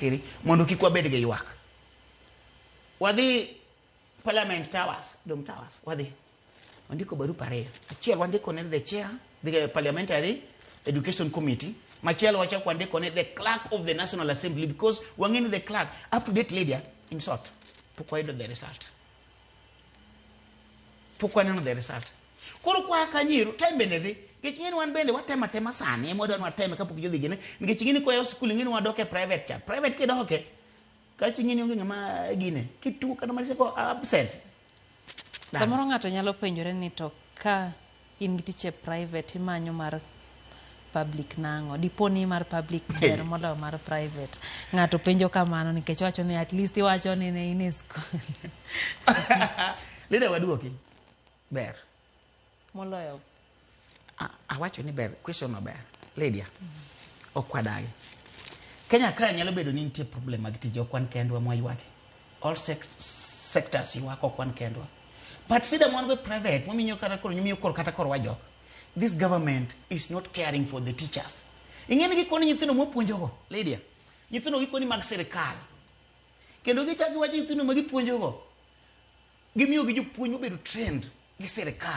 kiri mondo kik wabed gi ywak. Wadhi Parliament Towers, Dom Towers, wadhi. Wandiko barupa ariyo. Achiel wandiko ne the chair, the Parliamentary Education Committee. Machielo wachak wandiko ne the clerk of the National Assembly, because wang'eni the clerk, up to date lady, in short, pok wayudo the result. Pok waneno the result. Koro kwa kanyiru, time bende dhi. Nikech ng'eni wan bende watema sani, ema wadwa wateme kapok jodhi gine. Nikech ng'eni kwa yo skul ng'eni wadoke private cha. Private kidoke. Kachi ng'eni onge ng'ama gine. Kitu kata malise ko absent. Samoro ng'ato nyalo penjore ni to ka in gi tich private imanyo mar public nango. Diponi mar public ber moloyo mar private. Ng'ato penjo kamano nikech wacho ni at least iwacho ni ne in school. Lida waduoki. Ber. Moloyo. Awacho ni ber, question no ber. Lydia. Okwadagi. Kenya ka nyalo bedo ni nitie problem mag tije okwan kendwa mwaywaki. All sectors ywak okwan kendwa. But see the one with private, this government is not caring for the teachers. Ingeni gikoni nyithindo mopuonjogo, Lydia. Nyithindo gikoni mag serikal. Kendo gichaki wacho nyithindo ma gipuonjogo. Gimiyo gi jopuonj mobedo trend gi serikal.